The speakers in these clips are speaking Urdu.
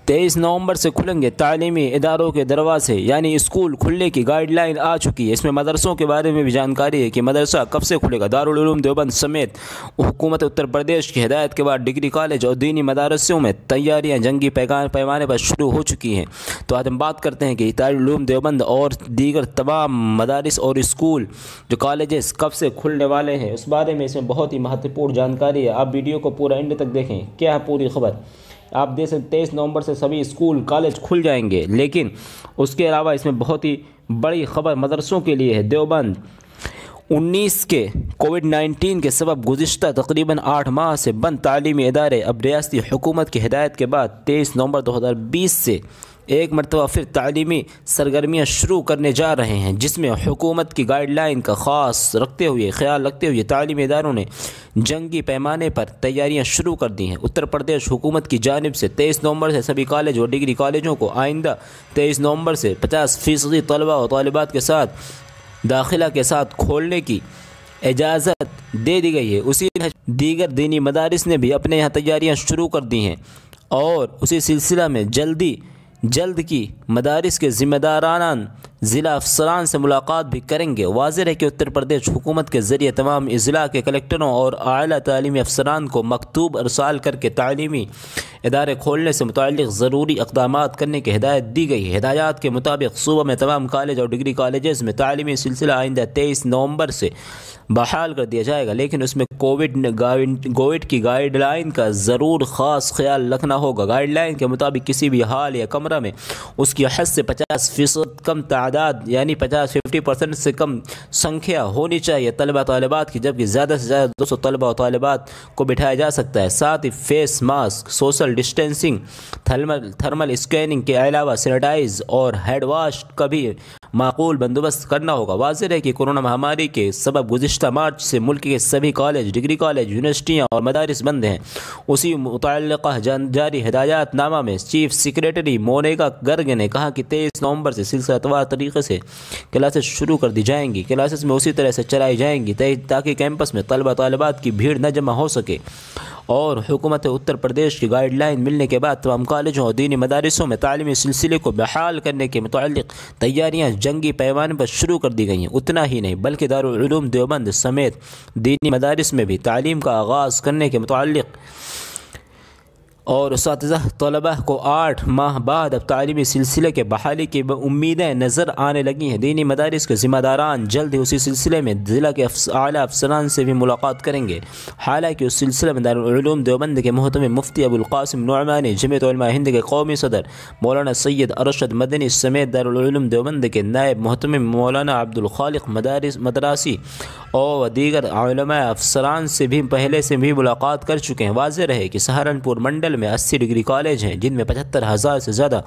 23 نومبر سے کھلیں گے تعلیمی اداروں کے دروازے، یعنی اسکول کھلنے کی گائیڈ لائن آ چکی ہے۔ اس میں مدرسوں کے بارے میں بھی جانکاری ہے کہ مدرسہ کب سے کھلے گا۔ دارالعلوم دیوبند سمیت حکومت اتر پردیش کی ہدایت کے بعد ڈگری کالج اور دینی مدارسوں میں تیاریاں جنگی پیمانے پر شروع ہو چکی ہیں۔ تو آج ہم بات کرتے ہیں کہ دارالعلوم دیوبند اور دیگر تمام مدارس اور اسکول جو کالجز کب سے کھلنے والے ہیں، اس بارے میں اس میں بہت ہی مہتوپورن جانکاری ہے۔ آپ ویڈیو کو پورا اینڈ تک دیکھیں، کیا ہے پوری خبر۔ آپ دیکھ سکتے 23 نومبر سے سبھی اسکول کالج کھل جائیں گے، لیکن اس کے علاوہ اس میں بہت ہی بڑی خبر مدرسوں کے لیے ہے۔ دیوبند 19 کے کووڈ-19 کے سبب گزشتہ تقریباً 8 ماہ سے بند تعلیمی ادارے اب ریاستی حکومت کی ہدایت کے بعد 23 نومبر 2020 سے ایک مرتبہ پھر تعلیمی سرگرمیاں شروع کرنے جا رہے ہیں، جس میں حکومت کی گائیڈ لائن کا خیال رکھتے ہوئے تعلیمی اداروں نے جنگی پیمانے پر تیاریاں شروع کر دی ہیں۔ اتر پردیش حکومت کی جانب سے 23 نومبر سے سبھی کالج اور ڈگری کالجوں کو آئندہ 23 نومبر سے 50% طلبہ و طالبات کے ساتھ داخلہ کے ساتھ کھولنے کی اجازت دے دی گئی ہے۔ اسی دیگر دینی مدارس نے بھی اپنے یہاں تیاریاں شروع کر دی ہیں اور اسی سلسلہ میں جلد کی مدارس کے ذمہ داران ضلع افسران سے ملاقات بھی کریں گے۔ واضح ہے کہ اتر پردیش حکومت کے ذریعے تمام اضلاع کے کلکٹروں اور اعلیٰ تعلیمی افسران کو مکتوب ارسال کر کے تعلیمی ادارے کھولنے سے متعلق ضروری اقدامات کرنے کی ہدایت دی گئی ہے۔ ہدایات کے مطابق صوبہ میں تمام کالج اور ڈگری کالجز میں تعلیمی سلسلہ آئندہ 23 نومبر سے بحال کر دیا جائے گا، لیکن اس میں کووڈ کی گائیڈ لائن کا ضرور خاص خیال رکھنا ہوگا۔ گائیڈ لائن کے مطابق کسی بھی ہال یا کمرہ میں اس کی حد سے 50% کم تعداد، یعنی 50% سے کم سنکھیا ہونی چاہیے طلبہ طالبات کی، جبکہ زیادہ سے زیادہ 200 طلبہ و طالبات کو بٹھایا جا سکتا ہے۔ ساتھ ہی face mask, social distancing, thermal scanning کے علاوہ سینیٹائز اور ہینڈ واش کا بھی معقول بندوبست کرنا ہوگا۔ واضح ہے کہ کورونا مہاماری کے سبب گزشتہ مارچ سے ملک کے سبھی کالج، ڈگری کالج، یونیورسٹیاں اور مدارس بند ہیں۔ اسی متعلقہ جاری ہدایات نامہ میں چیف سیکریٹری مونیکا گرگ نے کہا کہ 23 نومبر سے سلسلہ وار طریقے سے کلاسز شروع کر دی جائیں گی۔ کلاسز میں اسی طرح سے چلائی جائیں گی تاکہ کیمپس میں طلبہ طالبات کی بھیڑ نہ جمع ہو سکے، اور حکومت اتر پردیش کی گائیڈ لائن ملنے کے بعد تمام کالجوں اور دینی مدارسوں میں تعلیمی سلسلے کو بحال کرنے کے متعلق تیاریاں جنگی پیمانے پر شروع کر دی گئی ہیں۔ اتنا ہی نہیں بلکہ دارالعلوم دیوبند سمیت دینی مدارس میں بھی تعلیم کا آغاز کرنے کے متعلق اور اساتذہ طلبہ کو 8 ماہ بعد اب تعلیمی سلسلے کے بحالی کی امیدیں نظر آنے لگی ہیں۔ دینی مدارس کے ذمہ داران جلد ہی اسی سلسلے میں ضلع کے اعلیٰ افسران سے بھی ملاقات کریں گے۔ حالانکہ اس سلسلے میں دارالعلوم دیوبند کے محتمم مفتی ابو القاسم نعمانی، جمعیت علماء ہند کے قومی صدر مولانا سید ارشد مدنی سمیت دارالعلوم دیوبند کے نائب محتمم مولانا عبد الخالق مدراسی اور دیگر علماء افسران سے بھی پہلے سے بھی ملاقات کر چکے ہیں۔ واضح رہے کہ سہارنپور منڈل میں 80 ڈگری کالج ہیں، جن میں 75,000 سے زیادہ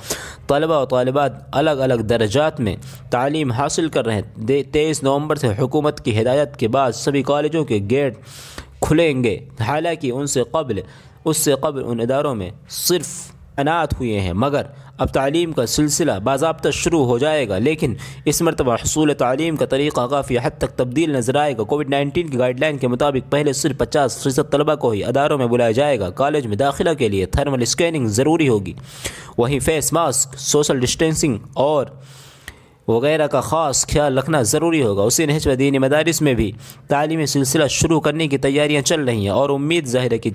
طلبہ و طالبات الگ الگ درجات میں تعلیم حاصل کر رہے ہیں۔ 23 نومبر سے حکومت کی ہدایت کے بعد سبھی کالجوں کے گیٹ کھلیں گے۔ حالانکہ اس سے قبل ان اداروں میں صرف اعلانات ہوئے ہیں، مگر اب تعلیم کا سلسلہ باضابطہ شروع ہو جائے گا، لیکن اس مرتبہ حصول تعلیم کا طریقہ کافی حد تک تبدیل نظر آئے گا۔ کووڈ-19 کی گائیڈ لائن کے مطابق پہلے صرف 50% طلبہ کو ہی اداروں میں بلایا جائے گا۔ کالج میں داخلہ کے لیے تھرمل اسکیننگ ضروری ہوگی، وہیں فیس ماسک، سوشل ڈسٹینسنگ اور وغیرہ کا خاص خیال رکھنا ضروری ہوگا۔ اسی نہج پر دینی مدارس میں بھی تعلیمی سلسلہ شروع کرنے کی تیاریاں چل رہی ہیں، اور امید ظاہر کی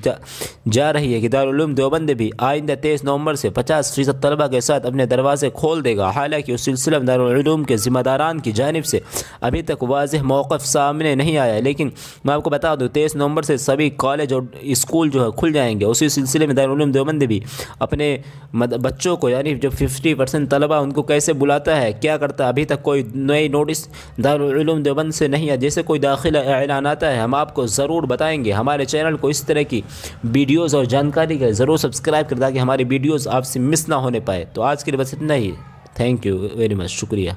جا رہی ہے کہ دارالعلوم دیوبند بھی آئندہ 23 نومبر سے 50% طلبہ کے ساتھ اپنے دروازے کھول دے گا۔ حالانکہ اس سلسلہ میں دارالعلوم کے ذمہ داران کی جانب سے ابھی تک واضح موقف سامنے نہیں آیا ہے، لیکن میں آپ کو بتا دوں 23 نومبر سے سبھی کالج اور اسکول جو ہے کھل جائیں گے۔ اسی سلسلے میں دارالعلوم دیوبند بھی اپنے بچوں کو، یعنی جو 50% طلبہ ان کو کیسے بلاتا ہے، کیا کرتا ہے، ابھی تک کوئی نئی نوٹس دارالعلوم دیوبند سے نہیں ہے۔ جیسے کوئی داخلہ اعلان آتا ہے ہم آپ کو ضرور بتائیں گے۔ ہمارے چینل کو اس طرح کی ویڈیوز اور جانکاری کا ضرور سبسکرائب کر تاکہ ہماری ویڈیوز آپ سے مس نہ ہونے پائے۔ تو آج کے لیے بس اتنا ہی۔ تھینک یو ویری مچ، شکریہ۔